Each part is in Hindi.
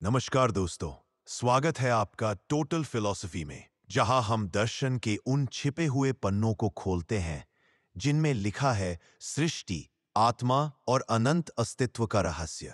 नमस्कार दोस्तों, स्वागत है आपका टोटल फिलॉसफी में, जहां हम दर्शन के उन छिपे हुए पन्नों को खोलते हैं जिनमें लिखा है सृष्टि, आत्मा और अनंत अस्तित्व का रहस्य।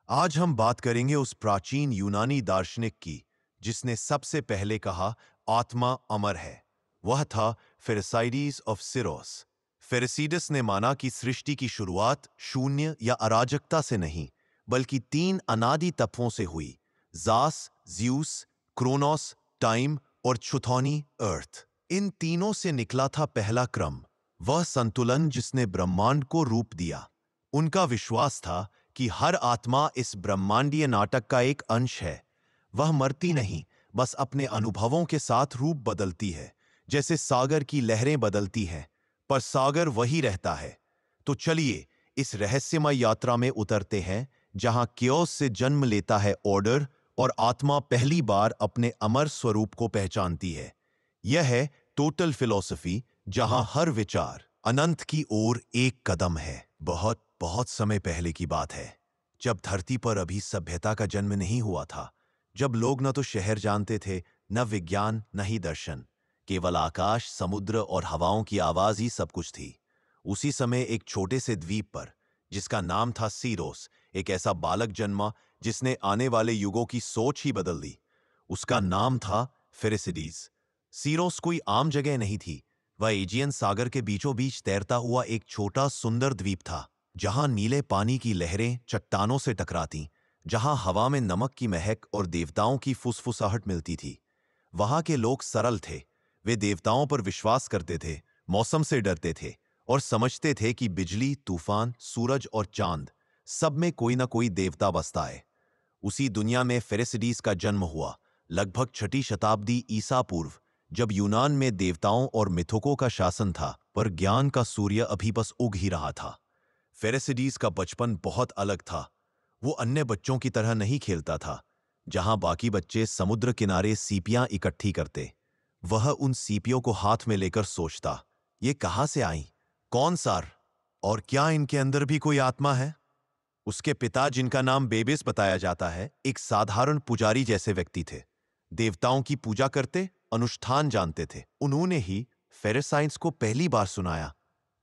आज हम बात करेंगे उस प्राचीन यूनानी दार्शनिक की जिसने सबसे पहले कहा आत्मा अमर है। वह था फेरेसाइडीज ऑफ सिरोस। फेरेसीडस ने माना कि सृष्टि की शुरुआत शून्य या अराजकता से नहीं बल्कि तीन अनादि तत्वों से हुई: जास, ज्यूस, क्रोनोस, टाइम और छुथौनी, अर्थ। इन तीनों से निकला था पहला क्रम, वह संतुलन जिसने ब्रह्मांड को रूप दिया। उनका विश्वास था कि हर आत्मा इस ब्रह्मांडीय नाटक का एक अंश है। वह मरती नहीं, बस अपने अनुभवों के साथ रूप बदलती है, जैसे सागर की लहरें बदलती हैं, पर सागर वही रहता है। तो चलिए इस रहस्यमय यात्रा में उतरते हैं, जहां क्योस से जन्म लेता है ऑर्डर और आत्मा पहली बार अपने अमर स्वरूप को पहचानती है। यह है टोटल फिलॉसफी, जहां हर विचार अनंत की ओर एक कदम है। बहुत बहुत समय पहले की बात है, जब धरती पर अभी सभ्यता का जन्म नहीं हुआ था, जब लोग न तो शहर जानते थे, न विज्ञान, न ही दर्शन। केवल आकाश, समुद्र और हवाओं की आवाज ही सब कुछ थी। उसी समय एक छोटे से द्वीप पर, जिसका नाम था सीरोस, एक ऐसा बालक जन्मा जिसने आने वाले युगों की सोच ही बदल दी। उसका नाम था फेरेसिडीज। सीरोस कोई आम जगह नहीं थी। वह एजियन सागर के बीचों बीच तैरता हुआ एक छोटा सुंदर द्वीप था, जहां नीले पानी की लहरें चट्टानों से टकराती, जहां हवा में नमक की महक और देवताओं की फुसफुसाहट मिलती थी। वहां के लोग सरल थे। वे देवताओं पर विश्वास करते थे, मौसम से डरते थे और समझते थे कि बिजली, तूफान, सूरज और चांद, सब में कोई ना कोई देवता बसता है। उसी दुनिया में फेरेसिडीज का जन्म हुआ, लगभग 6ठी शताब्दी ईसा पूर्व, जब यूनान में देवताओं और मिथकों का शासन था, पर ज्ञान का सूर्य अभी बस उग ही रहा था। फेरेसिडीज का बचपन बहुत अलग था। वो अन्य बच्चों की तरह नहीं खेलता था। जहां बाकी बच्चे समुद्र किनारे सीपियां इकट्ठी करते, वह उन सीपियों को हाथ में लेकर सोचता, ये कहां से आई, कौन सार, और क्या इनके अंदर भी कोई आत्मा है। उसके पिता, जिनका नाम बेबिस बताया जाता है, एक साधारण पुजारी जैसे व्यक्ति थे। देवताओं की पूजा करते, अनुष्ठान जानते थे। उन्होंने ही फेरेसाइंस को पहली बार सुनाया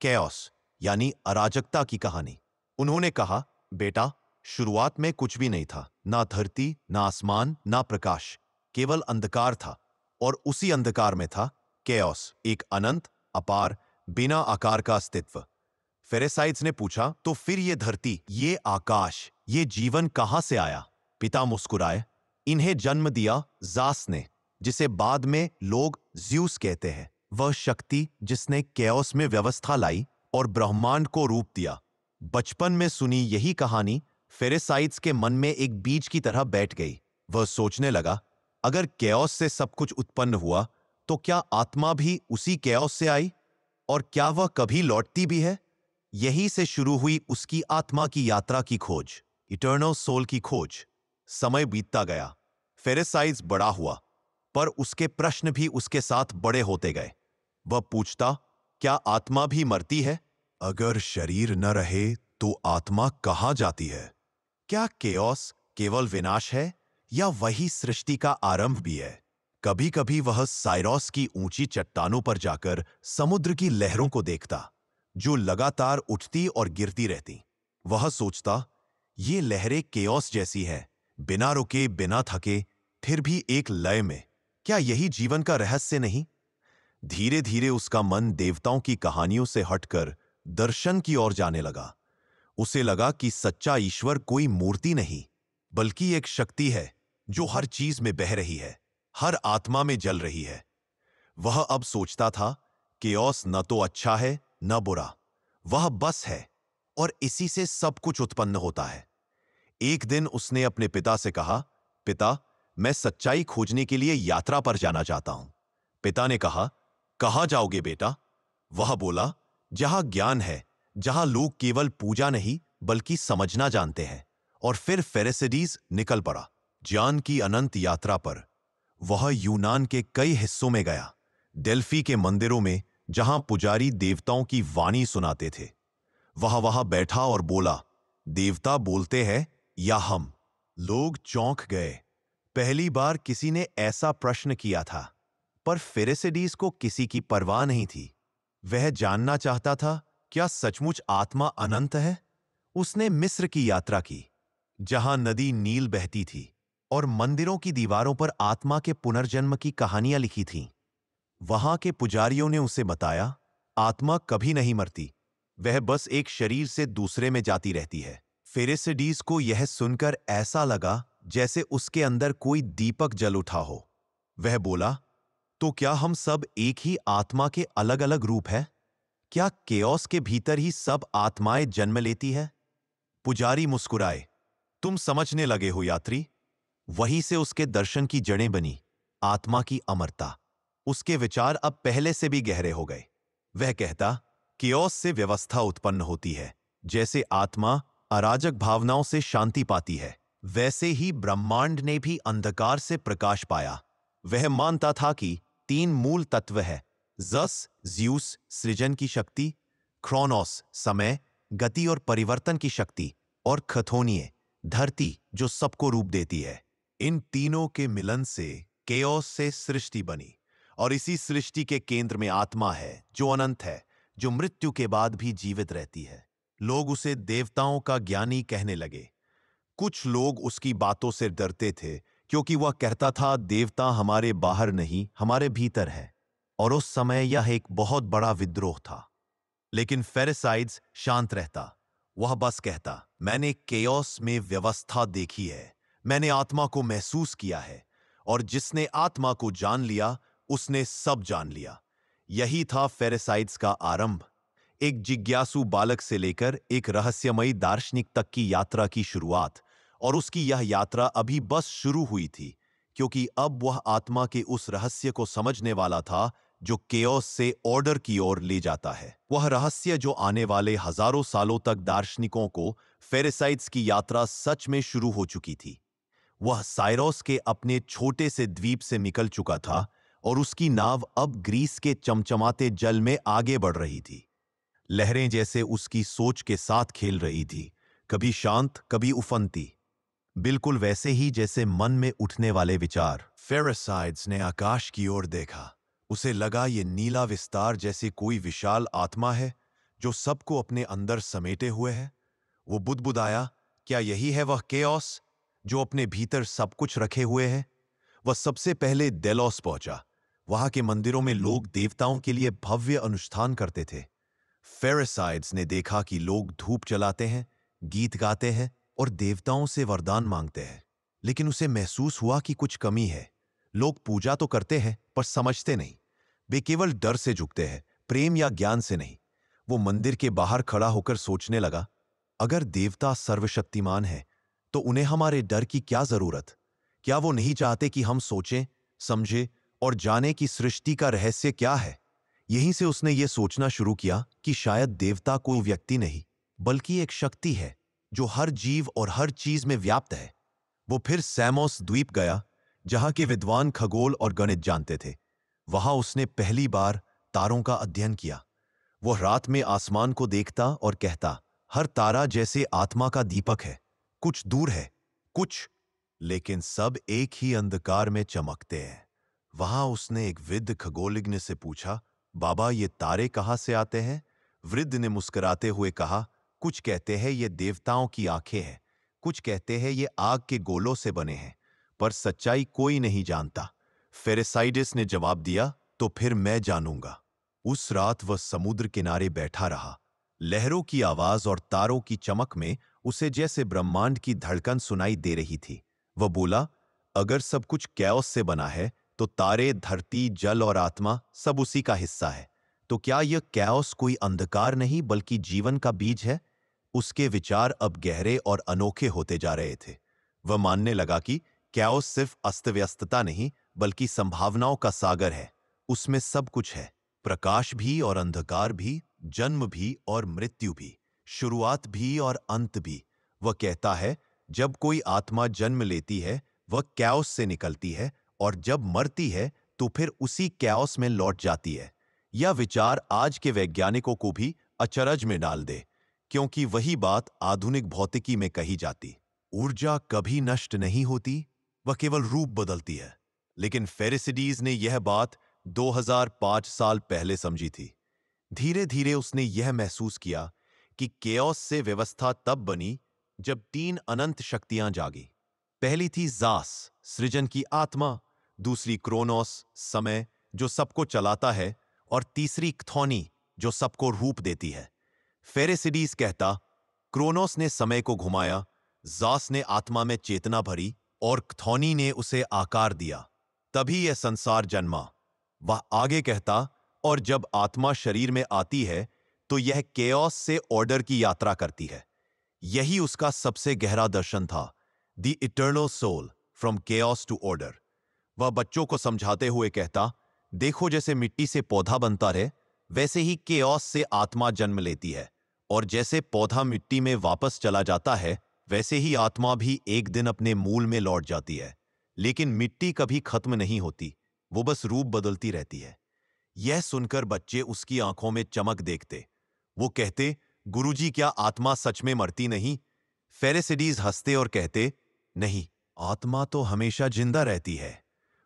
कैओस, यानी अराजकता की कहानी। उन्होंने कहा, बेटा, शुरुआत में कुछ भी नहीं था, ना धरती, ना आसमान, ना प्रकाश, केवल अंधकार था। और उसी अंधकार में था कैओस, एक अनंत, अपार, बिना आकार का अस्तित्व। फेरेसाइड्स ने पूछा, तो फिर ये धरती, ये आकाश, ये जीवन कहां से आया? पिता मुस्कुराए, इन्हें जन्म दिया जास ने, जिसे बाद में लोग ज्यूस कहते हैं। वह शक्ति जिसने कैओस में व्यवस्था लाई और ब्रह्मांड को रूप दिया। बचपन में सुनी यही कहानी फेरेसाइड्स के मन में एक बीज की तरह बैठ गई। वह सोचने लगा, अगर कैओस से सब कुछ उत्पन्न हुआ, तो क्या आत्मा भी उसी कैओस से आई? और क्या वह कभी लौटती भी है? यहीं से शुरू हुई उसकी आत्मा की यात्रा की खोज, इटर्नल सोल की खोज। समय बीतता गया, फेरेसाइड्स बड़ा हुआ, पर उसके प्रश्न भी उसके साथ बड़े होते गए। वह पूछता, क्या आत्मा भी मरती है? अगर शरीर न रहे तो आत्मा कहां जाती है? क्या केओस केवल विनाश है, या वही सृष्टि का आरंभ भी है? कभी कभी वह साइरोस की ऊंची चट्टानों पर जाकर समुद्र की लहरों को देखता, जो लगातार उठती और गिरती रहती। वह सोचता, ये लहरें केओस जैसी हैं, बिना रुके, बिना थके, फिर भी एक लय में। क्या यही जीवन का रहस्य नहीं? धीरे धीरे उसका मन देवताओं की कहानियों से हटकर दर्शन की ओर जाने लगा। उसे लगा कि सच्चा ईश्वर कोई मूर्ति नहीं, बल्कि एक शक्ति है जो हर चीज में बह रही है, हर आत्मा में जल रही है। वह अब सोचता था, केओस न तो अच्छा है न बुरा, वह बस है, और इसी से सब कुछ उत्पन्न होता है। एक दिन उसने अपने पिता से कहा, पिता, मैं सच्चाई खोजने के लिए यात्रा पर जाना चाहता हूं। पिता ने कहा, कहां जाओगे बेटा? वह बोला, जहां ज्ञान है, जहां लोग केवल पूजा नहीं बल्कि समझना जानते हैं। और फिर फेरेसिडीज निकल पड़ा ज्ञान की अनंत यात्रा पर। वह यूनान के कई हिस्सों में गया, डेल्फी के मंदिरों में, जहां पुजारी देवताओं की वाणी सुनाते थे। वह वहां बैठा और बोला, देवता बोलते हैं या हम? लोग चौंक गए। पहली बार किसी ने ऐसा प्रश्न किया था, पर फेरेसिडीज को किसी की परवाह नहीं थी। वह जानना चाहता था, क्या सचमुच आत्मा अनंत है? उसने मिस्र की यात्रा की, जहां नदी नील बहती थी और मंदिरों की दीवारों पर आत्मा के पुनर्जन्म की कहानियां लिखी थीं। वहां के पुजारियों ने उसे बताया, आत्मा कभी नहीं मरती, वह बस एक शरीर से दूसरे में जाती रहती है। फेरेसिडीज को यह सुनकर ऐसा लगा जैसे उसके अंदर कोई दीपक जल उठा हो। वह बोला, तो क्या हम सब एक ही आत्मा के अलग अलग रूप हैं? क्या केओस के भीतर ही सब आत्माएं जन्म लेती है? पुजारी मुस्कुराए, तुम समझने लगे हो यात्री। वहीं से उसके दर्शन की जड़ें बनी, आत्मा की अमरता। उसके विचार अब पहले से भी गहरे हो गए। वह कहता, केओस से व्यवस्था उत्पन्न होती है। जैसे आत्मा अराजक भावनाओं से शांति पाती है, वैसे ही ब्रह्मांड ने भी अंधकार से प्रकाश पाया। वह मानता था कि 3 मूल तत्व है, जस ज्यूस सृजन की शक्ति, क्रोनोस समय गति और परिवर्तन की शक्ति, और खथोनिये धरती जो सबको रूप देती है। इन तीनों के मिलन से केओस से सृष्टि बनी, और इसी सृष्टि के केंद्र में आत्मा है जो अनंत है, जो मृत्यु के बाद भी जीवित रहती है। लोग उसे देवताओं का ज्ञानी कहने लगे। कुछ लोग उसकी बातों से डरते थे, क्योंकि वह कहता था देवता हमारे बाहर नहीं, हमारे भीतर है। और उस समय यह एक बहुत बड़ा विद्रोह था। लेकिन फेरेसाइड्स शांत रहता। वह बस कहता, मैंने केओस में व्यवस्था देखी है, मैंने आत्मा को महसूस किया है, और जिसने आत्मा को जान लिया उसने सब जान लिया। यही था फेरेसाइड्स का आरंभ, एक जिज्ञासु बालक से लेकर एक रहस्यमयी दार्शनिक तक की यात्रा की शुरुआत। और उसकी यह यात्रा अभी बस शुरू हुई थी, क्योंकि अब वह आत्मा के उस रहस्य को समझने वाला था जो केओस से ऑर्डर की ओर ले जाता है। वह रहस्य जो आने वाले हजारों सालों तक दार्शनिकों को फेरेसाइड्स की यात्रा सच में शुरू हो चुकी थी। वह साइरोस के अपने छोटे से द्वीप से निकल चुका था, और उसकी नाव अब ग्रीस के चमचमाते जल में आगे बढ़ रही थी। लहरें जैसे उसकी सोच के साथ खेल रही थी, कभी शांत कभी उफनती, बिल्कुल वैसे ही जैसे मन में उठने वाले विचार। फेरेसाइड्स ने आकाश की ओर देखा। उसे लगा ये नीला विस्तार जैसे कोई विशाल आत्मा है जो सबको अपने अंदर समेटे हुए है। वो बुदबुदाया, क्या यही है वह केओस जो अपने भीतर सब कुछ रखे हुए है? वह सबसे पहले डेलोस पहुंचा। वहां के मंदिरों में लोग देवताओं के लिए भव्य अनुष्ठान करते थे। फेरेसाइड्स ने देखा कि लोग धूप जलाते हैं, गीत गाते हैं और देवताओं से वरदान मांगते हैं। लेकिन उसे महसूस हुआ कि कुछ कमी है। लोग पूजा तो करते हैं पर समझते नहीं। वे केवल डर से झुकते हैं, प्रेम या ज्ञान से नहीं। वो मंदिर के बाहर खड़ा होकर सोचने लगा, अगर देवता सर्वशक्तिमान है तो उन्हें हमारे डर की क्या जरूरत? क्या वो नहीं चाहते कि हम सोचें, समझें और जानें कि सृष्टि का रहस्य क्या है? यहीं से उसने ये सोचना शुरू किया कि शायद देवता कोई व्यक्ति नहीं, बल्कि एक शक्ति है जो हर जीव और हर चीज में व्याप्त है। वो फिर सैमोस द्वीप गया, जहां के विद्वान खगोल और गणित जानते थे। वहां उसने पहली बार तारों का अध्ययन किया। वो रात में आसमान को देखता और कहता, हर तारा जैसे आत्मा का दीपक है, कुछ दूर है, कुछ, लेकिन सब एक ही अंधकार में चमकते हैं। वहां उसने एक वृद्ध खगोलज्ञ से पूछा, बाबा ये तारे कहां से आते हैं? वृद्ध ने मुस्कुराते हुए कहा, कुछ कहते हैं ये देवताओं की आंखें हैं, कुछ कहते हैं ये आग के गोलों से बने हैं, पर सच्चाई कोई नहीं जानता। फेरेसाइडस ने जवाब दिया, तो फिर मैं जानूंगा। उस रात वह समुद्र किनारे बैठा रहा। लहरों की आवाज और तारों की चमक में उसे जैसे ब्रह्मांड की धड़कन सुनाई दे रही थी। वह बोला, अगर सब कुछ कैओस से बना है तो तारे, धरती, जल और आत्मा सब उसी का हिस्सा है। तो क्या यह कैओस कोई अंधकार नहीं बल्कि जीवन का बीज है? उसके विचार अब गहरे और अनोखे होते जा रहे थे। वह मानने लगा कि कैओस सिर्फ अस्तव्यस्तता नहीं बल्कि संभावनाओं का सागर है। उसमें सब कुछ है, प्रकाश भी और अंधकार भी, जन्म भी और मृत्यु भी, शुरुआत भी और अंत भी। वह कहता है, जब कोई आत्मा जन्म लेती है वह कैओस से निकलती है, और जब मरती है तो फिर उसी कैओस में लौट जाती है। यह विचार आज के वैज्ञानिकों को भी अचरज में डाल दे, क्योंकि वही बात आधुनिक भौतिकी में कही जाती। ऊर्जा कभी नष्ट नहीं होती, वह केवल रूप बदलती है। लेकिन फेरेसिडीज ने यह बात 2005 साल पहले समझी थी। धीरे धीरे उसने यह महसूस किया कि केओस से व्यवस्था तब बनी जब तीन अनंत शक्तियां जागी। पहली थी जास, सृजन की आत्मा, दूसरी क्रोनोस, समय जो सबको चलाता है, और तीसरी क्थोनी जो सबको रूप देती है। फेरेसिडीज कहता, क्रोनोस ने समय को घुमाया, जास ने आत्मा में चेतना भरी और क्थोनी ने उसे आकार दिया। तभी यह संसार जन्मा। वह आगे कहता, और जब आत्मा शरीर में आती है तो यह केओस से ऑर्डर की यात्रा करती है। यही उसका सबसे गहरा दर्शन था, the eternal soul from chaos to order. वह बच्चों को समझाते हुए कहता, देखो जैसे मिट्टी से पौधा बनता रहे, वैसे ही केओस से आत्मा जन्म लेती है, और जैसे पौधा मिट्टी में वापस चला जाता है, वैसे ही आत्मा भी एक दिन अपने मूल में लौट जाती है। लेकिन मिट्टी कभी खत्म नहीं होती, वो बस रूप बदलती रहती है। यह सुनकर बच्चे उसकी आंखों में चमक देखते। वो कहते, गुरुजी क्या आत्मा सच में मरती नहीं? फेरेसिडीज हंसते और कहते, नहीं, आत्मा तो हमेशा जिंदा रहती है।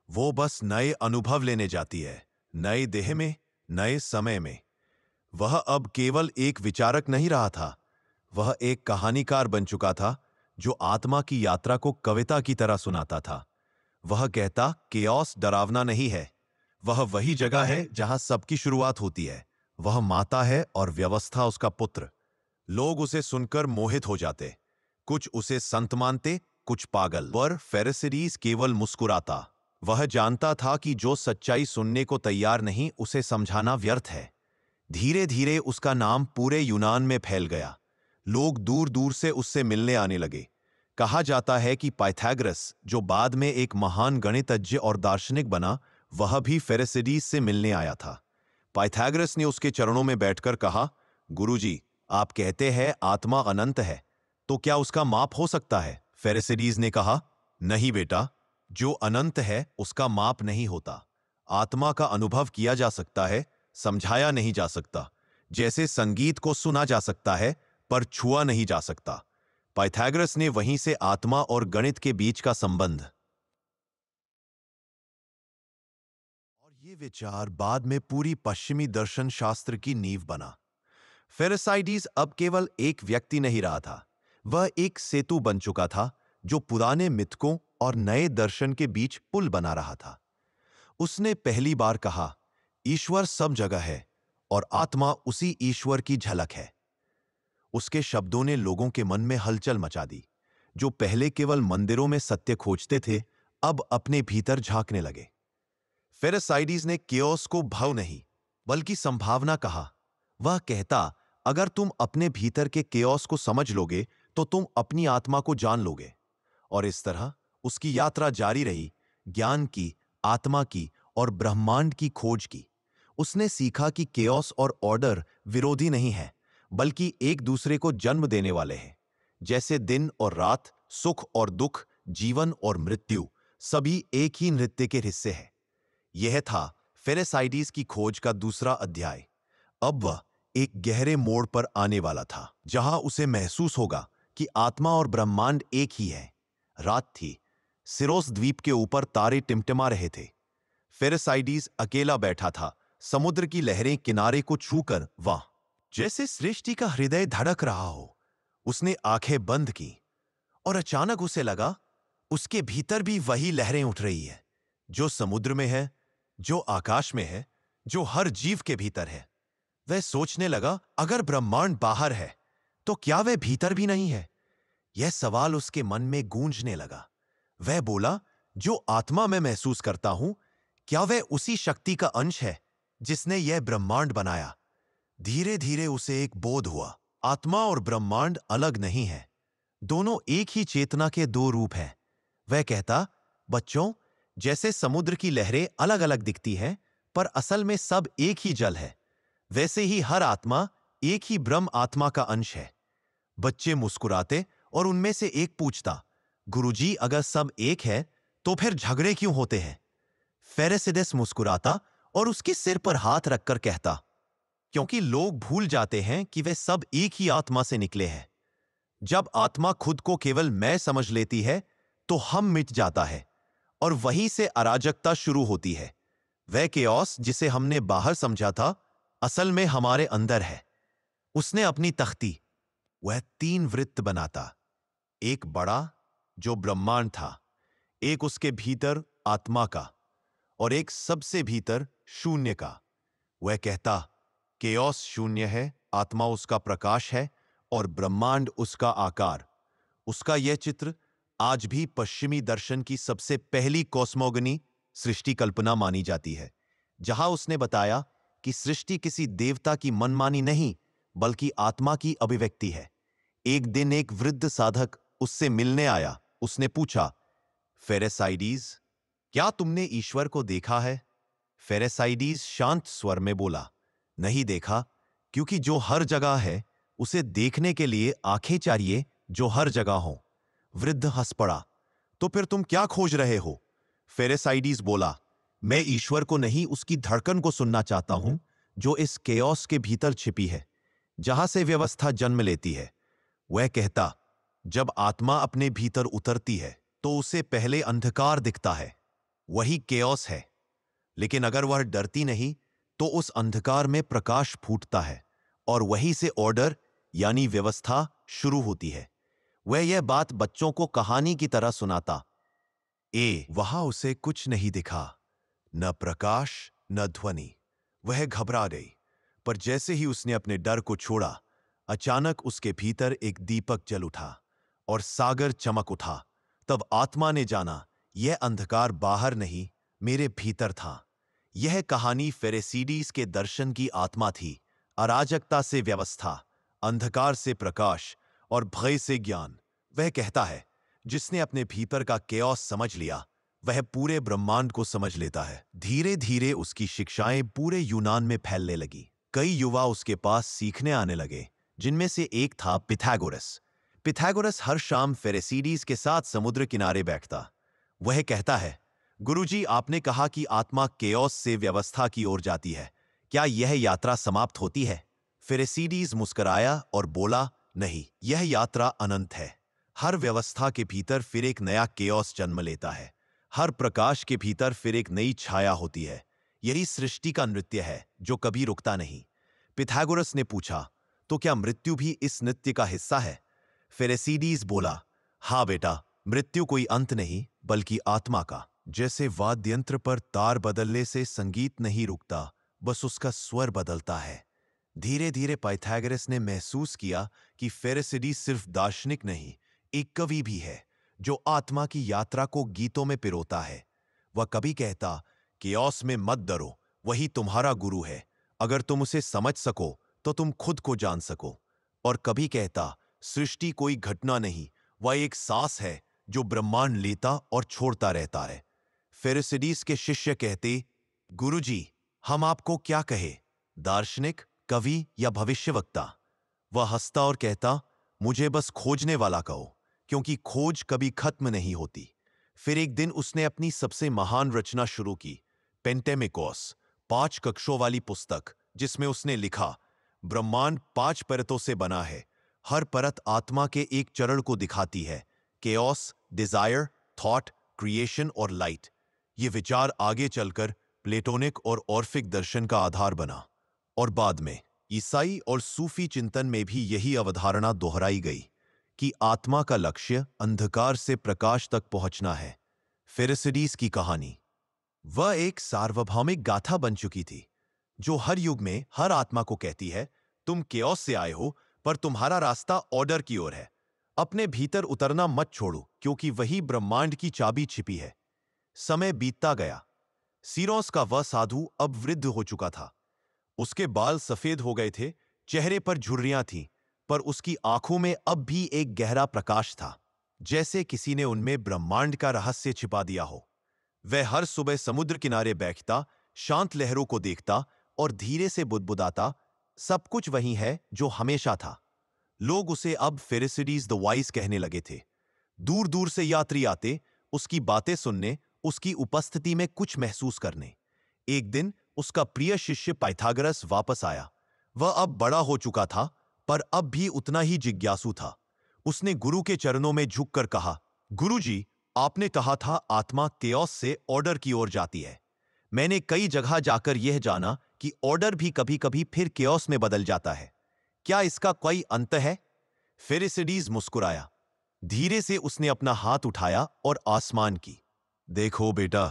वो बस नए अनुभव लेने जाती है, नए देह में, नए समय में। वह अब केवल एक विचारक नहीं रहा था, वह एक कहानीकार बन चुका था जो आत्मा की यात्रा को कविता की तरह सुनाता था। वह कहता, केओस डरावना नहीं है, वह वही जगह है जहां सबकी शुरुआत होती है। वह माता है और व्यवस्था उसका पुत्र। लोग उसे सुनकर मोहित हो जाते, कुछ उसे संत मानते, कुछ पागल। पर फेरेसिडीज केवल मुस्कुराता। वह जानता था कि जो सच्चाई सुनने को तैयार नहीं, उसे समझाना व्यर्थ है। धीरे धीरे उसका नाम पूरे यूनान में फैल गया। लोग दूर दूर से उससे मिलने आने लगे। कहा जाता है कि पाइथागोरस, जो बाद में एक महान गणितज्ञ और दार्शनिक बना, वह भी फेरेसिडीज से मिलने आया था। पाइथागोरस ने उसके चरणों में बैठकर कहा, गुरुजी, आप कहते हैं आत्मा अनंत है, तो क्या उसका माप हो सकता है? फेरेसिडीज ने कहा, नहीं बेटा, जो अनंत है उसका माप नहीं होता। आत्मा का अनुभव किया जा सकता है, समझाया नहीं जा सकता। जैसे संगीत को सुना जा सकता है पर छुआ नहीं जा सकता। पाइथागोरस ने वहीं से आत्मा और गणित के बीच का संबंध और ये विचार बाद में पूरी पश्चिमी दर्शन शास्त्र की नींव बना। फेरेसाइडीज अब केवल एक व्यक्ति नहीं रहा था, वह एक सेतु बन चुका था जो पुराने मिथकों और नए दर्शन के बीच पुल बना रहा था। उसने पहली बार कहा, ईश्वर सब जगह है और आत्मा उसी ईश्वर की झलक है। उसके शब्दों ने लोगों के मन में हलचल मचा दी। जो पहले केवल मंदिरों में सत्य खोजते थे, अब अपने भीतर झांकने लगे। फेरेसाइडीज ने केओस को भव नहीं, बल्कि संभावना कहा। वह कहता, अगर तुम अपने भीतर के केओस को समझ लोगे, तो तुम अपनी आत्मा को जान लोगे। और इस तरह उसकी यात्रा जारी रही, ज्ञान की, आत्मा की और ब्रह्मांड की खोज की। उसने सीखा कि केओस और ऑर्डर विरोधी नहीं है, बल्कि एक दूसरे को जन्म देने वाले हैं। जैसे दिन और रात, सुख और दुख, जीवन और मृत्यु, सभी एक ही नृत्य के हिस्से हैं। यह था फेरेसाइडीज की खोज का दूसरा अध्याय। अब वह एक गहरे मोड़ पर आने वाला था, जहां उसे महसूस होगा कि आत्मा और ब्रह्मांड एक ही है। रात थी। सिरोस द्वीप के ऊपर तारे टिमटिमा रहे थे। फेरेसाइडीज अकेला बैठा था, समुद्र की लहरें किनारे को छूकर वाह, जैसे सृष्टि का हृदय धड़क रहा हो। उसने आंखें बंद की और अचानक उसे लगा उसके भीतर भी वही लहरें उठ रही है, जो समुद्र में है, जो आकाश में है, जो हर जीव के भीतर है। वह सोचने लगा, अगर ब्रह्मांड बाहर है तो क्या वह भीतर भी नहीं है? यह सवाल उसके मन में गूंजने लगा। वह बोला, जो आत्मा में महसूस करता हूं, क्या वह उसी शक्ति का अंश है जिसने यह ब्रह्मांड बनाया? धीरे धीरे उसे एक बोध हुआ, आत्मा और ब्रह्मांड अलग नहीं है, दोनों एक ही चेतना के दो रूप हैं। वह कहता, बच्चों, जैसे समुद्र की लहरें अलग अलग दिखती हैं, पर असल में सब एक ही जल है, वैसे ही हर आत्मा एक ही ब्रह्म आत्मा का अंश है। बच्चे मुस्कुराते और उनमें से एक पूछता, गुरुजी, अगर सब एक है तो फिर झगड़े क्यों होते हैं? फेरेसिडस मुस्कुराता और उसके सिर पर हाथ रखकर कहता, क्योंकि लोग भूल जाते हैं कि वे सब एक ही आत्मा से निकले हैं। जब आत्मा खुद को केवल मैं समझ लेती है तो हम मिट जाता है और वहीं से अराजकता शुरू होती है। वह केओस जिसे हमने बाहर समझा था असल में हमारे अंदर है। उसने अपनी तख्ती, वह 3 वृत्त बनाता, एक बड़ा जो ब्रह्मांड था, एक उसके भीतर आत्मा का और एक सबसे भीतर शून्य का। वह कहता केओस शून्य है, आत्मा उसका प्रकाश है और ब्रह्मांड उसका आकार। उसका यह चित्र आज भी पश्चिमी दर्शन की सबसे पहली कॉस्मोगनी सृष्टि कल्पना मानी जाती है, जहां उसने बताया कि सृष्टि किसी देवता की मनमानी नहीं बल्कि आत्मा की अभिव्यक्ति है। एक दिन एक वृद्ध साधक उससे मिलने आया। उसने पूछा, फेरेसाइडीज, क्या तुमने ईश्वर को देखा है? फेरेसाइडीज शांत स्वर में बोला, नहीं देखा, क्योंकि जो हर जगह है उसे देखने के लिए आंखें चाहिए जो हर जगह हो। वृद्ध हंस पड़ा, तो फिर तुम क्या खोज रहे हो? फेरेसाइडीज बोला, मैं ईश्वर को नहीं, उसकी धड़कन को सुनना चाहता हूं जो इस केओस के भीतर छिपी है, जहां से व्यवस्था जन्म लेती है। वह कहता, जब आत्मा अपने भीतर उतरती है तो उसे पहले अंधकार दिखता है, वही केओस है। लेकिन अगर वह डरती नहीं तो उस अंधकार में प्रकाश फूटता है और वहीं से ऑर्डर यानी व्यवस्था शुरू होती है। वह यह बात बच्चों को कहानी की तरह सुनाता। वहां उसे कुछ नहीं दिखा, न प्रकाश न ध्वनि। वह घबरा गई, पर जैसे ही उसने अपने डर को छोड़ा, अचानक उसके भीतर एक दीपक जल उठा और सागर चमक उठा। तब आत्मा ने जाना, यह अंधकार बाहर नहीं, मेरे भीतर था। यह कहानी फेरेसीडीज के दर्शन की आत्मा थी, अराजकता से व्यवस्था, अंधकार से प्रकाश और भय से ज्ञान। वह कहता है, जिसने अपने भीतर का केओस समझ लिया वह पूरे ब्रह्मांड को समझ लेता है। धीरे धीरे उसकी शिक्षाएं पूरे यूनान में फैलने लगी। कई युवा उसके पास सीखने आने लगे, जिनमें से एक था पिथागोरस। पिथागोरस हर शाम फेरेसीडीज के साथ समुद्र किनारे बैठता। वह कहता है, गुरुजी, आपने कहा कि आत्मा केओस से व्यवस्था की ओर जाती है, क्या यह यात्रा समाप्त होती है? फेरेसीडीज मुस्कुराया और बोला, नहीं, यह यात्रा अनंत है। हर व्यवस्था के भीतर फिर एक नया केओस जन्म लेता है, हर प्रकाश के भीतर फिर एक नई छाया होती है। यही सृष्टि का नृत्य है जो कभी रुकता नहीं। पिथागोरस ने पूछा, तो क्या मृत्यु भी इस नृत्य का हिस्सा है? फेरेसीडीज बोला, हाँ बेटा, मृत्यु कोई अंत नहीं बल्कि आत्मा का। जैसे वाद्ययंत्र पर तार बदलने से संगीत नहीं रुकता, बस उसका स्वर बदलता है। धीरे धीरे पाइथागोरस ने महसूस किया कि फेरेसीडीज सिर्फ दार्शनिक नहीं, एक कवि भी है जो आत्मा की यात्रा को गीतों में पिरोता है। वह कभी कहता, केओस में मत डरो, वही तुम्हारा गुरु है। अगर तुम उसे समझ सको तो तुम खुद को जान सको। और कभी कहता, सृष्टि कोई घटना नहीं, वह एक सांस है जो ब्रह्मांड लेता और छोड़ता रहता है। फेरेसीडीज के शिष्य कहते, गुरुजी, हम आपको क्या कहे, दार्शनिक, कवि या भविष्यवक्ता? वह हंसता और कहता, मुझे बस खोजने वाला कहो, क्योंकि खोज कभी खत्म नहीं होती। फिर एक दिन उसने अपनी सबसे महान रचना शुरू की, पेंटेमिकोस, 5 कक्षों वाली पुस्तक, जिसमें उसने लिखा, ब्रह्मांड 5 परतों से बना है। हर परत आत्मा के एक चरण को दिखाती है, केओस, डिजायर, थॉट, क्रिएशन और लाइट। ये विचार आगे चलकर प्लेटोनिक और ऑर्फिक दर्शन का आधार बना और बाद में ईसाई और सूफी चिंतन में भी यही अवधारणा दोहराई गई कि आत्मा का लक्ष्य अंधकार से प्रकाश तक पहुंचना है। फेरेसीडीज की कहानी वह एक सार्वभौमिक गाथा बन चुकी थी, जो हर युग में हर आत्मा को कहती है, तुम केओस से आए हो पर तुम्हारा रास्ता ऑर्डर की ओर है। अपने भीतर उतरना मत छोड़ो, क्योंकि वही ब्रह्मांड की चाबी छिपी है। समय बीतता गया। सीरोस का वह साधु अब वृद्ध हो चुका था। उसके बाल सफेद हो गए थे, चेहरे पर झुर्रियां थीं, पर उसकी आंखों में अब भी एक गहरा प्रकाश था, जैसे किसी ने उनमें ब्रह्मांड का रहस्य छिपा दिया हो। वह हर सुबह समुद्र किनारे बैठता, शांत लहरों को देखता और धीरे से बुदबुदाता, सब कुछ वही है जो हमेशा था। लोग उसे अब फेरेसीडीज द वाइज कहने लगे थे। दूर दूर से यात्री आते, उसकी बातें सुनने, उसकी उपस्थिति में कुछ महसूस करने। एक दिन उसका प्रिय शिष्य पाइथागोरस वापस आया। वह अब बड़ा हो चुका था, पर अब भी उतना ही जिज्ञासु था। उसने गुरु के चरणों में झुककर कहा, गुरुजी, आपने कहा था आत्मा केओस से ऑर्डर की ओर जाती है। मैंने कई जगह जाकर यह जाना कि ऑर्डर भी कभी कभी फिर केओस में बदल जाता है। क्या इसका कोई अंत है? फेरिसिडीज मुस्कुराया। धीरे से उसने अपना हाथ उठाया और आसमान की। देखो बेटा,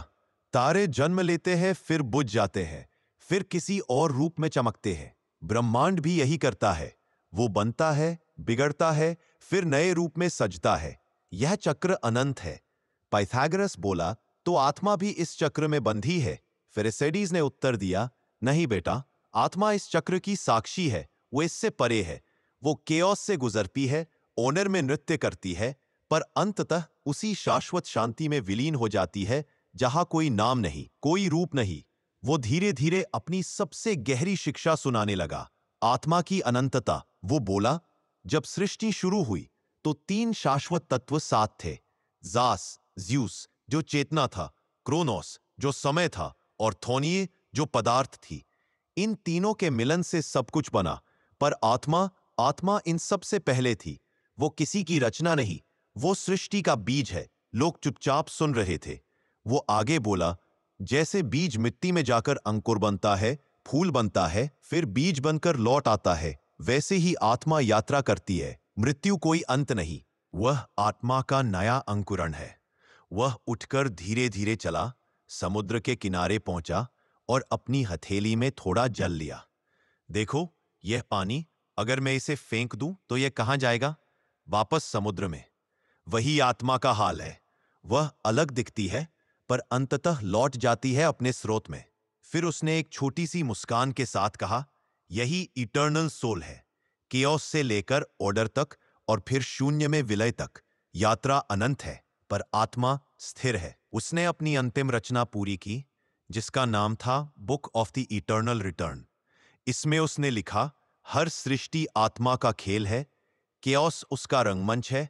तारे जन्म लेते हैं, फिर बुझ जाते हैं, फिर किसी और रूप में चमकते हैं। ब्रह्मांड भी यही करता है। वो बनता है, बिगड़ता है, फिर नए रूप में सजता है। यह चक्र अनंत है। पाइथागोरस बोला, तो आत्मा भी इस चक्र में बंधी है? फेरेसिडीज ने उत्तर दिया, नहीं बेटा, आत्मा इस चक्र की साक्षी है। वो इससे परे है। वो केओस से गुजरती है, ओनर में नृत्य करती है, पर अंततः उसी शाश्वत शांति में विलीन हो जाती है जहां कोई नाम नहीं, कोई रूप नहीं। वो धीरे धीरे अपनी सबसे गहरी शिक्षा सुनाने लगा, आत्मा की अनंतता। वो बोला, जब सृष्टि शुरू हुई तो तीन शाश्वत तत्व साथ थे। जास, ज्यूस जो चेतना था, क्रोनोस जो समय था, और थोनिये जो पदार्थ थी। इन तीनों के मिलन से सब कुछ बना। पर आत्मा, आत्मा इन सब से पहले थी। वो किसी की रचना नहीं, वो सृष्टि का बीज है। लोग चुपचाप सुन रहे थे। वो आगे बोला, जैसे बीज मिट्टी में जाकर अंकुर बनता है, फूल बनता है, फिर बीज बनकर लौट आता है, वैसे ही आत्मा यात्रा करती है। मृत्यु कोई अंत नहीं, वह आत्मा का नया अंकुरण है। वह उठकर धीरे धीरे चला, समुद्र के किनारे पहुंचा और अपनी हथेली में थोड़ा जल लिया। देखो, यह पानी, अगर मैं इसे फेंक दूं तो यह कहां जाएगा? वापस समुद्र में। वही आत्मा का हाल है। वह अलग दिखती है, पर अंततः लौट जाती है अपने स्रोत में। फिर उसने एक छोटी सी मुस्कान के साथ कहा, यही इटर्नल सोल है। केओस से लेकर ऑर्डर तक और फिर शून्य में विलय तक यात्रा अनंत है, पर आत्मा स्थिर है। उसने अपनी अंतिम रचना पूरी की, जिसका नाम था book of the eternal return. इसमें उसने लिखा, हर सृष्टि आत्मा का खेल है, केओस उसका रंगमंच है,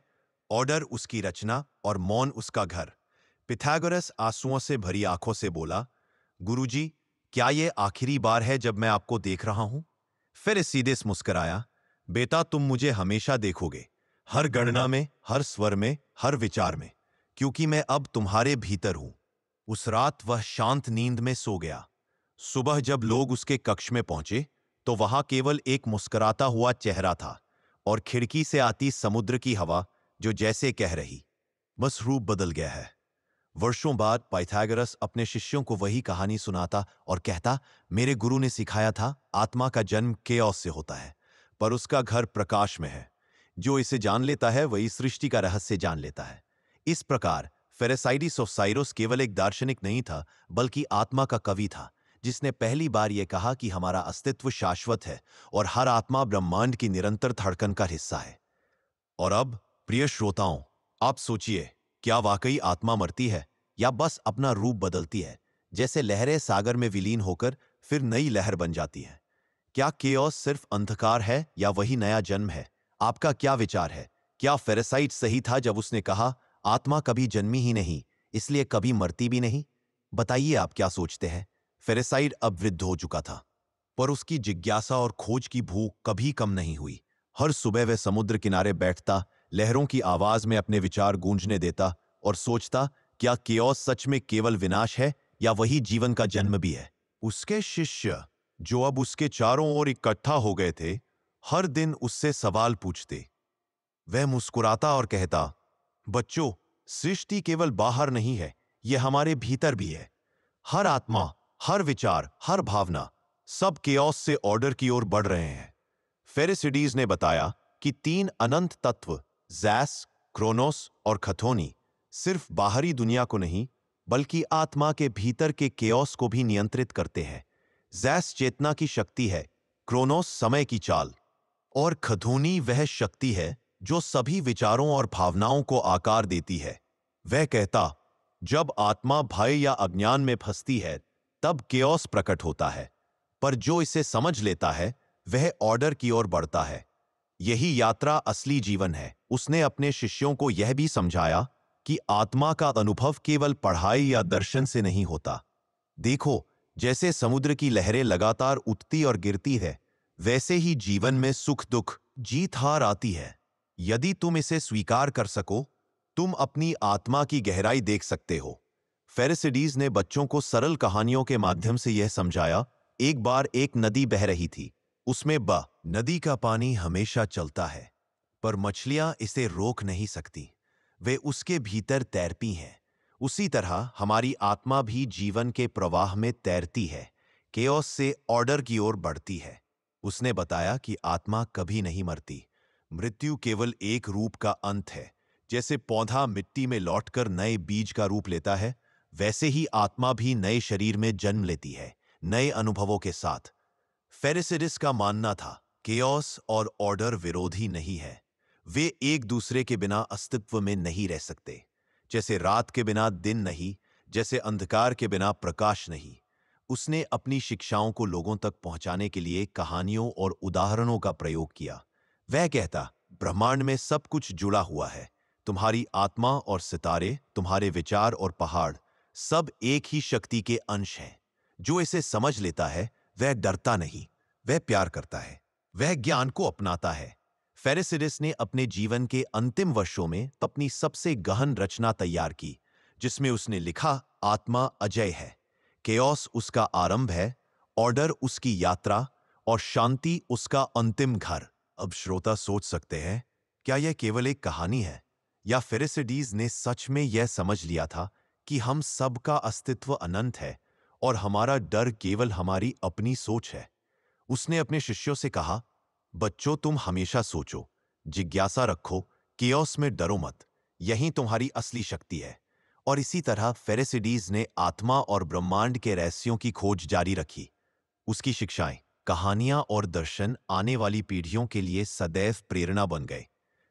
ऑर्डर उसकी रचना और मौन उसका घर। पिथागोरस आंसुओं से भरी आंखों से बोला, गुरुजी, क्या यह आखिरी बार है जब मैं आपको देख रहा हूं? फिर सीधे मुस्कुराया, बेटा, तुम मुझे हमेशा देखोगे, हर गणना में, हर स्वर में, हर विचार में, क्योंकि मैं अब तुम्हारे भीतर हूं। उस रात वह शांत नींद में सो गया। सुबह जब लोग उसके कक्ष में पहुंचे तो वहां केवल एक मुस्कुराता हुआ चेहरा था और खिड़की से आती समुद्र की हवा जो जैसे कह रही, बस रूप बदल गया है। वर्षों बाद पाइथागोरस अपने शिष्यों को वही कहानी सुनाता और कहता, मेरे गुरु ने सिखाया था, आत्मा का जन्म केओस से होता है, पर उसका घर प्रकाश में है। जो इसे जान लेता है वही सृष्टि का रहस्य जान लेता है। इस प्रकार फेरेसाइडिस ऑफ साइरोस केवल एक दार्शनिक नहीं था, बल्कि आत्मा का कवि था, जिसने पहली बार यह कहा कि हमारा अस्तित्व शाश्वत है और हर आत्मा ब्रह्मांड की निरंतर धड़कन का हिस्सा है। और अब, प्रिय श्रोताओं, आप सोचिए, क्या वाकई आत्मा मरती है या बस अपना रूप बदलती है, जैसे लहरें सागर में विलीन होकर फिर नई लहर बन जाती है? क्या केओस सिर्फ अंधकार है या वही नया जन्म है? आपका क्या विचार है? क्या फेरेसाइट सही था जब उसने कहा, आत्मा कभी जन्मी ही नहीं, इसलिए कभी मरती भी नहीं? बताइए, आप क्या सोचते हैं? फेरेसाइट अब वृद्ध हो चुका था, पर उसकी जिज्ञासा और खोज की भूख कभी कम नहीं हुई। हर सुबह वह समुद्र किनारे बैठता, लहरों की आवाज में अपने विचार गूंजने देता और सोचता, क्या केओस सच में केवल विनाश है या वही जीवन का जन्म भी है? उसके शिष्य, जो अब उसके चारों ओर इकट्ठा हो गए थे, हर दिन उससे सवाल पूछते। वह मुस्कुराता और कहता, बच्चों, सृष्टि केवल बाहर नहीं है, यह हमारे भीतर भी है। हर आत्मा, हर विचार, हर भावना, सब केओस से ऑर्डर की ओर बढ़ रहे हैं। फेरेसिडीज ने बताया कि तीन अनंत तत्व, जैस, क्रोनोस और खथोनी, सिर्फ बाहरी दुनिया को नहीं, बल्कि आत्मा के भीतर के केओस को भी नियंत्रित करते हैं। जैस चेतना की शक्ति है, क्रोनोस समय की चाल, और खथोनी वह शक्ति है जो सभी विचारों और भावनाओं को आकार देती है। वह कहता, जब आत्मा भय या अज्ञान में फंसती है, तब केओस प्रकट होता है, पर जो इसे समझ लेता है वह ऑर्डर की ओर बढ़ता है। यही यात्रा असली जीवन है। उसने अपने शिष्यों को यह भी समझाया कि आत्मा का अनुभव केवल पढ़ाई या दर्शन से नहीं होता। देखो, जैसे समुद्र की लहरें लगातार उठती और गिरती है, वैसे ही जीवन में सुख दुख, जीत हार आती है। यदि तुम इसे स्वीकार कर सको, तुम अपनी आत्मा की गहराई देख सकते हो। फेरिसिडीज ने बच्चों को सरल कहानियों के माध्यम से यह समझाया। एक बार एक नदी बह रही थी। उसमें नदी का पानी हमेशा चलता है, पर मछलियां इसे रोक नहीं सकती। वे उसके भीतर तैरती हैं। उसी तरह हमारी आत्मा भी जीवन के प्रवाह में तैरती है, केओस से ऑर्डर की ओर बढ़ती है। उसने बताया कि आत्मा कभी नहीं मरती। मृत्यु केवल एक रूप का अंत है। जैसे पौधा मिट्टी में लौटकर नए बीज का रूप लेता है, वैसे ही आत्मा भी नए शरीर में जन्म लेती है, नए अनुभवों के साथ। फेरिसिडिस का मानना था, केओस और ऑर्डर विरोधी नहीं है। वे एक दूसरे के बिना अस्तित्व में नहीं रह सकते। जैसे रात के बिना दिन नहीं, जैसे अंधकार के बिना प्रकाश नहीं। उसने अपनी शिक्षाओं को लोगों तक पहुंचाने के लिए कहानियों और उदाहरणों का प्रयोग किया। वह कहता, ब्रह्मांड में सब कुछ जुड़ा हुआ है। तुम्हारी आत्मा और सितारे, तुम्हारे विचार और पहाड़, सब एक ही शक्ति के अंश हैं। जो इसे समझ लेता है, वह डरता नहीं, वह प्यार करता है, वह ज्ञान को अपनाता है। फेरिसिडिस ने अपने जीवन के अंतिम वर्षों में अपनी सबसे गहन रचना तैयार की, जिसमें उसने लिखा, आत्मा अजय है, केओस उसका आरंभ है, ऑर्डर उसकी यात्रा और शांति उसका अंतिम घर। अब श्रोता सोच सकते हैं, क्या यह केवल एक कहानी है, या फेरिसिडीज ने सच में यह समझ लिया था कि हम सबका अस्तित्व अनंत है और हमारा डर केवल हमारी अपनी सोच है? उसने अपने शिष्यों से कहा, बच्चों, तुम हमेशा सोचो, जिज्ञासा रखो, केओस में डरो मत, यही तुम्हारी असली शक्ति है। और इसी तरह फेरिसिडीज ने आत्मा और ब्रह्मांड के रहस्यों की खोज जारी रखी। उसकी शिक्षाएं, कहानियां और दर्शन आने वाली पीढ़ियों के लिए सदैव प्रेरणा बन गए।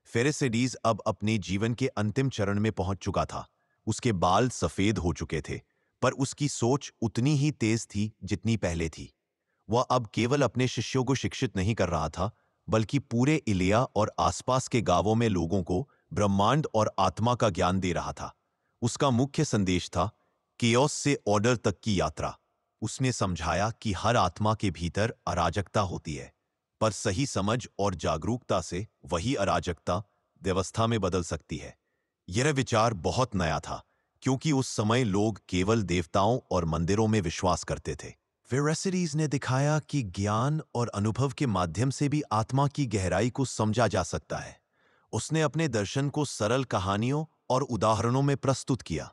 फेरिसिडीज अब अपने जीवन के अंतिम चरण में पहुंच चुका था। उसके बाल सफेद हो चुके थे, पर उसकी सोच उतनी ही तेज थी जितनी पहले थी। वह अब केवल अपने शिष्यों को शिक्षित नहीं कर रहा था, बल्कि पूरे इलिया और आसपास के गांवों में लोगों को ब्रह्मांड और आत्मा का ज्ञान दे रहा था। उसका मुख्य संदेश था, केओस से ऑर्डर तक की यात्रा। उसने समझाया कि हर आत्मा के भीतर अराजकता होती है, पर सही समझ और जागरूकता से वही अराजकता व्यवस्था में बदल सकती है। यह विचार बहुत नया था, क्योंकि उस समय लोग केवल देवताओं और मंदिरों में विश्वास करते थे। फेरिसिडीज ने दिखाया कि ज्ञान और अनुभव के माध्यम से भी आत्मा की गहराई को समझा जा सकता है। उसने अपने दर्शन को सरल कहानियों और उदाहरणों में प्रस्तुत किया।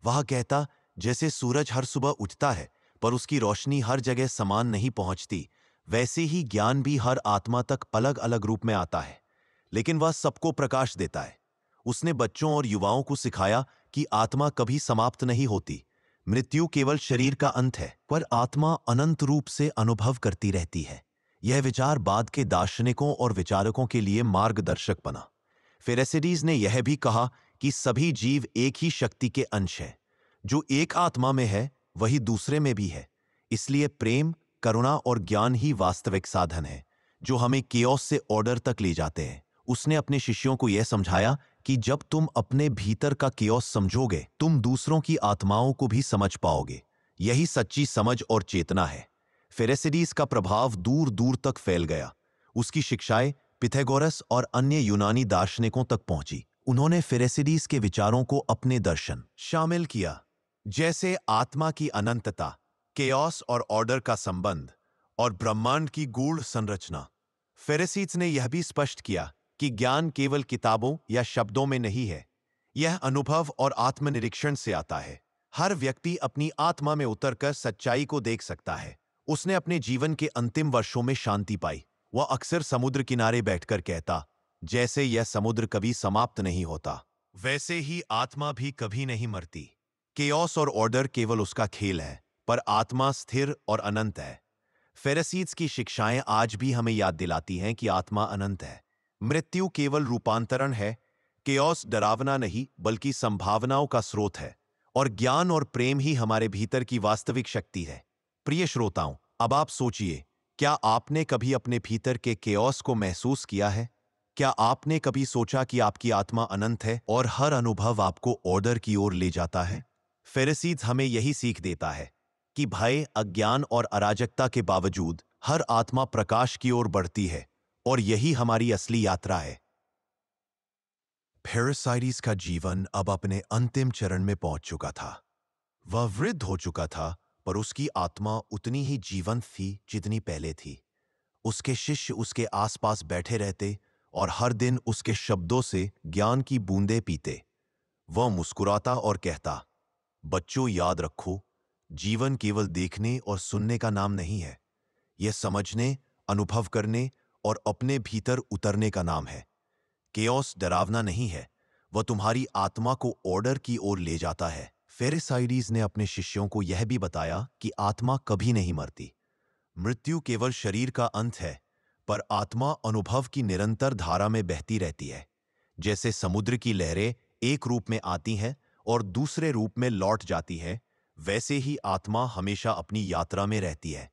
वह कहता, जैसे सूरज हर सुबह उठता है, पर उसकी रोशनी हर जगह समान नहीं पहुंचती, वैसे ही ज्ञान भी हर आत्मा तक अलग अलग रूप में आता है, लेकिन वह सबको प्रकाश देता है। उसने बच्चों और युवाओं को सिखाया कि आत्मा कभी समाप्त नहीं होती। मृत्यु केवल शरीर का अंत है, पर आत्मा अनंत रूप से अनुभव करती रहती है। यह विचार बाद के दार्शनिकों और विचारकों के लिए मार्गदर्शक बना। फेरिसिडीज ने यह भी कहा कि सभी जीव एक ही शक्ति के अंश हैं। जो एक आत्मा में है, वही दूसरे में भी है। इसलिए प्रेम, करुणा और ज्ञान ही वास्तविक साधन है, जो हमें केओस से ऑर्डर तक ले जाते हैं। उसने अपने शिष्यों को यह समझाया कि जब तुम अपने भीतर का केओस समझोगे, तुम दूसरों की आत्माओं को भी समझ पाओगे। यही सच्ची समझ और चेतना है। फेरिसिडीज का प्रभाव दूर दूर तक फैल गया। उसकी शिक्षाएं पिथागोरस और अन्य यूनानी दार्शनिकों तक पहुंची। उन्होंने फेरिसिडीज के विचारों को अपने दर्शन शामिल किया, जैसे आत्मा की अनंतता, केओस और ऑर्डर का संबंध और ब्रह्मांड की गूढ़ संरचना। फेरिसिडीज ने यह भी स्पष्ट किया कि ज्ञान केवल किताबों या शब्दों में नहीं है, यह अनुभव और आत्मनिरीक्षण से आता है। हर व्यक्ति अपनी आत्मा में उतरकर सच्चाई को देख सकता है। उसने अपने जीवन के अंतिम वर्षों में शांति पाई। वह अक्सर समुद्र किनारे बैठकर कहता, जैसे यह समुद्र कभी समाप्त नहीं होता, वैसे ही आत्मा भी कभी नहीं मरती। केओस और ऑर्डर केवल उसका खेल है, पर आत्मा स्थिर और अनंत है। फेरिसिडीज की शिक्षाएं आज भी हमें याद दिलाती हैं कि आत्मा अनंत है। मृत्यु केवल रूपांतरण है, केओस डरावना नहीं बल्कि संभावनाओं का स्रोत है, और ज्ञान और प्रेम ही हमारे भीतर की वास्तविक शक्ति है। प्रिय श्रोताओं, अब आप सोचिए, क्या आपने कभी अपने भीतर के केओस को महसूस किया है? क्या आपने कभी सोचा कि आपकी आत्मा अनंत है और हर अनुभव आपको ऑर्डर की ओर ले जाता है? फेरिसिडीज हमें यही सीख देता है कि भय, अज्ञान और अराजकता के बावजूद हर आत्मा प्रकाश की ओर बढ़ती है, और यही हमारी असली यात्रा है। फेरेसाइडीज का जीवन अब अपने अंतिम चरण में पहुंच चुका था। वह वृद्ध हो चुका था, पर उसकी आत्मा उतनी ही जीवंत थी जितनी पहले थी। उसके शिष्य उसके आसपास बैठे रहते और हर दिन उसके शब्दों से ज्ञान की बूंदें पीते। वह मुस्कुराता और कहता, बच्चों याद रखो, जीवन केवल देखने और सुनने का नाम नहीं है। यह समझने, अनुभव करने और अपने भीतर उतरने का नाम है। केओस डरावना नहीं है, वह तुम्हारी आत्मा को ऑर्डर की ओर ले जाता है। फेरेसाइडीज ने अपने शिष्यों को यह भी बताया कि आत्मा कभी नहीं मरती। मृत्यु केवल शरीर का अंत है, पर आत्मा अनुभव की निरंतर धारा में बहती रहती है। जैसे समुद्र की लहरें एक रूप में आती हैं और दूसरे रूप में लौट जाती हैं, वैसे ही आत्मा हमेशा अपनी यात्रा में रहती है,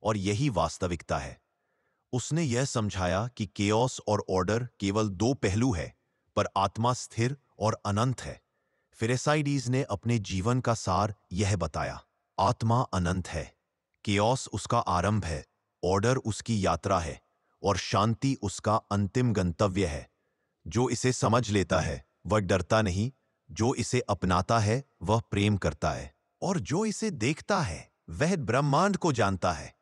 और यही वास्तविकता है। उसने यह समझाया कि केओस और ऑर्डर केवल दो पहलू है, पर आत्मा स्थिर और अनंत है। फेरेसाइडीज ने अपने जीवन का सार यह बताया, आत्मा अनंत है, केओस उसका आरंभ है, ऑर्डर उसकी यात्रा है, और शांति उसका अंतिम गंतव्य है। जो इसे समझ लेता है वह डरता नहीं, जो इसे अपनाता है वह प्रेम करता है, और जो इसे देखता है वह ब्रह्मांड को जानता है।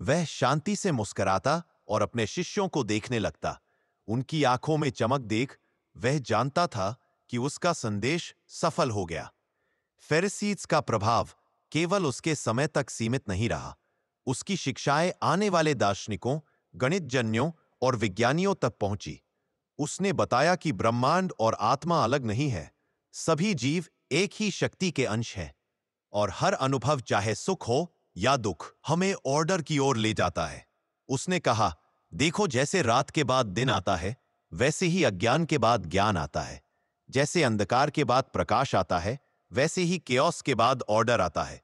वह शांति से मुस्कुराता और अपने शिष्यों को देखने लगता। उनकी आंखों में चमक देख वह जानता था कि उसका संदेश सफल हो गया। फेरिसीड्स का प्रभाव केवल उसके समय तक सीमित नहीं रहा। उसकी शिक्षाएं आने वाले दार्शनिकों, गणितज्ञों और विज्ञानियों तक पहुंची। उसने बताया कि ब्रह्मांड और आत्मा अलग नहीं है, सभी जीव एक ही शक्ति के अंश हैं, और हर अनुभव, चाहे सुख हो या दुख, हमें ऑर्डर की ओर ले जाता है। उसने कहा, देखो, जैसे रात के बाद दिन आता है, वैसे ही अज्ञान के बाद ज्ञान आता है। जैसे अंधकार के बाद प्रकाश आता है, वैसे ही केओस के बाद ऑर्डर आता है।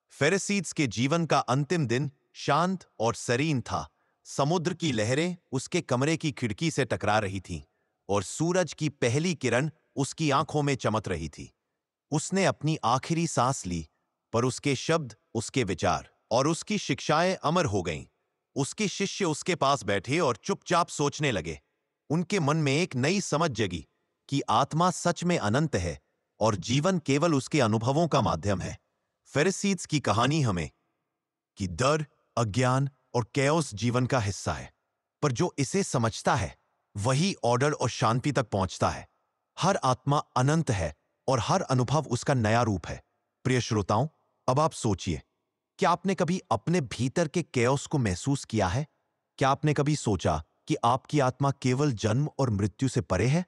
फेरेसीड्स के जीवन का अंतिम दिन शांत और serene था। समुद्र की लहरें उसके कमरे की खिड़की से टकरा रही थीं, और सूरज की पहली किरण उसकी आंखों में चमक रही थी। उसने अपनी आखिरी सांस ली, पर उसके शब्द, उसके विचार और उसकी शिक्षाएं अमर हो गईं। उसके शिष्य उसके पास बैठे और चुपचाप सोचने लगे। उनके मन में एक नई समझ जगी कि आत्मा सच में अनंत है और जीवन केवल उसके अनुभवों का माध्यम है। फेरिसीड्स की कहानी हमें कि डर, अज्ञान और कैओस जीवन का हिस्सा है, पर जो इसे समझता है वही ऑर्डर और शांति तक पहुंचता है। हर आत्मा अनंत है और हर अनुभव उसका नया रूप है। प्रिय श्रोताओं, अब आप सोचिए, क्या आपने कभी अपने भीतर के कैओस को महसूस किया है? क्या आपने कभी सोचा कि आपकी आत्मा केवल जन्म और मृत्यु से परे है?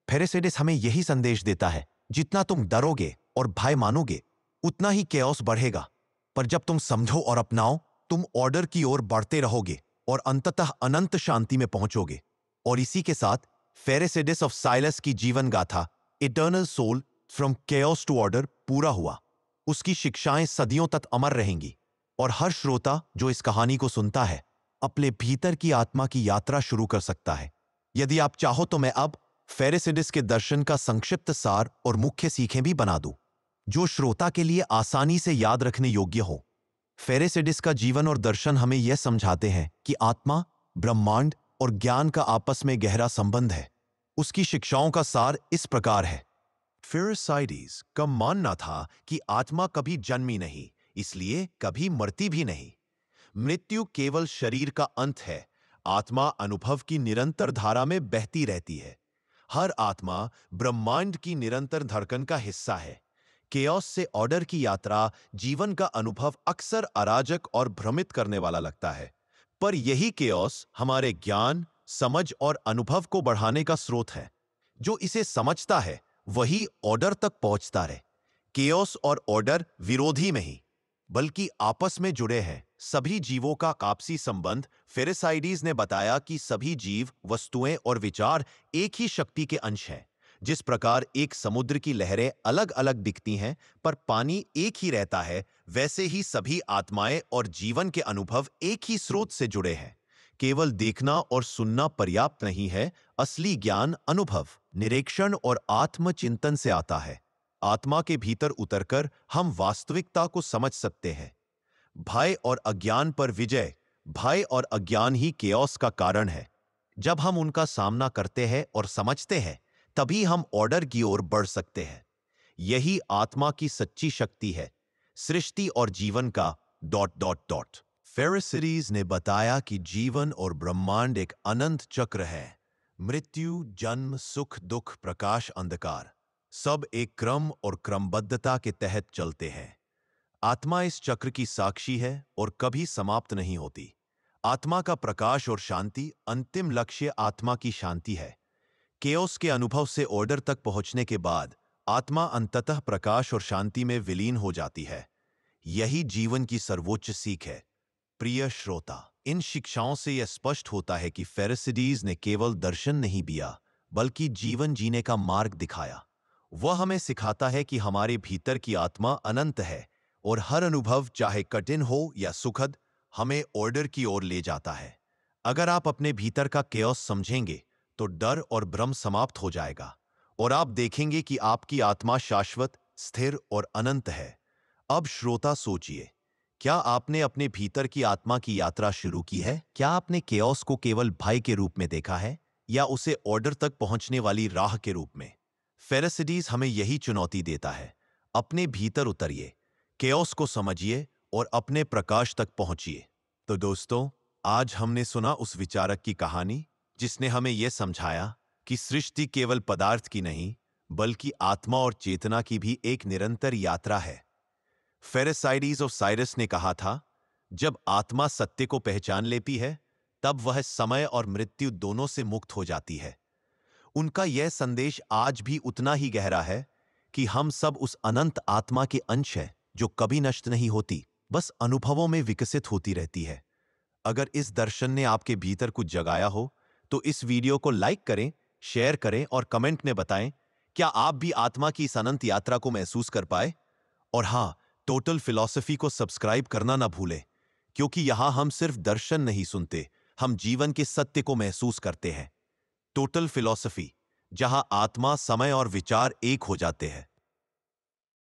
फेरेसाइडीज हमें यही संदेश देता है, जितना तुम डरोगे और भय मानोगे, उतना ही कैओस बढ़ेगा। पर जब तुम समझो और अपनाओ, तुम ऑर्डर की ओर बढ़ते रहोगे और अंततः अनंत शांति में पहुंचोगे। और इसी के साथ फेरेसाइडीज ऑफ साइलस की जीवन गाथा, eternal soul from chaos to order, पूरा हुआ। उसकी शिक्षाएं सदियों तक अमर रहेंगी, और हर श्रोता जो इस कहानी को सुनता है अपने भीतर की आत्मा की यात्रा शुरू कर सकता है। यदि आप चाहो तो मैं अब फेरेसाइडीज के दर्शन का संक्षिप्त सार और मुख्य सीखें भी बना दूं, जो श्रोता के लिए आसानी से याद रखने योग्य हो। फेरेसाइडीज का जीवन और दर्शन हमें यह समझाते हैं कि आत्मा, ब्रह्मांड और ज्ञान का आपस में गहरा संबंध है। उसकी शिक्षाओं का सार इस प्रकार है। फेरेसाइडीज का मानना था कि आत्मा कभी जन्मी नहीं, इसलिए कभी मरती भी नहीं। मृत्यु केवल शरीर का अंत है। आत्मा अनुभव की निरंतर धारा में बहती रहती है। हर आत्मा ब्रह्मांड की निरंतर धड़कन का हिस्सा है। केओस से ऑर्डर की यात्रा, जीवन का अनुभव अक्सर अराजक और भ्रमित करने वाला लगता है, पर यही केओस हमारे ज्ञान, समझ और अनुभव को बढ़ाने का स्रोत है। जो इसे समझता है वही ऑर्डर तक पहुंचता है। केओस और ऑर्डर विरोधी नहीं, बल्कि आपस में जुड़े हैं। सभी जीवों का आपसी संबंध। फेरेसाइडीज ने बताया कि सभी जीव, वस्तुएं और विचार एक ही शक्ति के अंश हैं। जिस प्रकार एक समुद्र की लहरें अलग अलग दिखती हैं, पर पानी एक ही रहता है, वैसे ही सभी आत्माएं और जीवन के अनुभव एक ही स्रोत से जुड़े हैं। केवल देखना और सुनना पर्याप्त नहीं है। असली ज्ञान अनुभव, निरीक्षण और आत्मचिंतन से आता है। आत्मा के भीतर उतरकर हम वास्तविकता को समझ सकते हैं। भय और अज्ञान पर विजय। भय और अज्ञान ही केओस का कारण है। जब हम उनका सामना करते हैं और समझते हैं, तभी हम ऑर्डर की ओर बढ़ सकते हैं। यही आत्मा की सच्ची शक्ति है, सृष्टि और जीवन का डॉट डॉट डॉट। फेरेसिडीज ने बताया कि जीवन और ब्रह्मांड एक अनंत चक्र है। मृत्यु, जन्म, सुख, दुख, प्रकाश, अंधकार, सब एक क्रम और क्रमबद्धता के तहत चलते हैं। आत्मा इस चक्र की साक्षी है और कभी समाप्त नहीं होती। आत्मा का प्रकाश और शांति, अंतिम लक्ष्य आत्मा की शांति है। केओस के अनुभव से ऑर्डर तक पहुंचने के बाद आत्मा अंततः प्रकाश और शांति में विलीन हो जाती है। यही जीवन की सर्वोच्च सीख है। प्रिय श्रोता, इन शिक्षाओं से यह स्पष्ट होता है कि फेरेसिडीज ने केवल दर्शन नहीं दिया, बल्कि जीवन जीने का मार्ग दिखाया। वह हमें सिखाता है कि हमारे भीतर की आत्मा अनंत है और हर अनुभव, चाहे कठिन हो या सुखद, हमें ऑर्डर की ओर ले जाता है। अगर आप अपने भीतर का केओस समझेंगे तो डर और भ्रम समाप्त हो जाएगा और आप देखेंगे कि आपकी आत्मा शाश्वत, स्थिर और अनंत है। अब श्रोता सोचिए, क्या आपने अपने भीतर की आत्मा की यात्रा शुरू की है? क्या आपने केओस को केवल भय के रूप में देखा है या उसे ऑर्डर तक पहुंचने वाली राह के रूप में? फेरेसिडीज हमें यही चुनौती देता है। अपने भीतर उतरिए, केओस को समझिए और अपने प्रकाश तक पहुंचिए। तो दोस्तों, आज हमने सुना उस विचारक की कहानी जिसने हमें यह समझाया कि सृष्टि केवल पदार्थ की नहीं, बल्कि आत्मा और चेतना की भी एक निरंतर यात्रा है। फेरेसाइडीज ऑफ साइरस ने कहा था, जब आत्मा सत्य को पहचान लेती है, तब वह समय और मृत्यु दोनों से मुक्त हो जाती है। उनका यह संदेश आज भी उतना ही गहरा है कि हम सब उस अनंत आत्मा के अंश हैं जो कभी नष्ट नहीं होती, बस अनुभवों में विकसित होती रहती है। अगर इस दर्शन ने आपके भीतर कुछ जगाया हो, तो इस वीडियो को लाइक करें, शेयर करें और कमेंट में बताएं, क्या आप भी आत्मा की इस अनंत यात्रा को महसूस कर पाए? और हां, टोटल फिलॉसफी को सब्सक्राइब करना ना भूलें, क्योंकि यहां हम सिर्फ दर्शन नहीं सुनते, हम जीवन के सत्य को महसूस करते हैं। टोटल फिलॉसफी, जहां आत्मा, समय और विचार एक हो जाते हैं।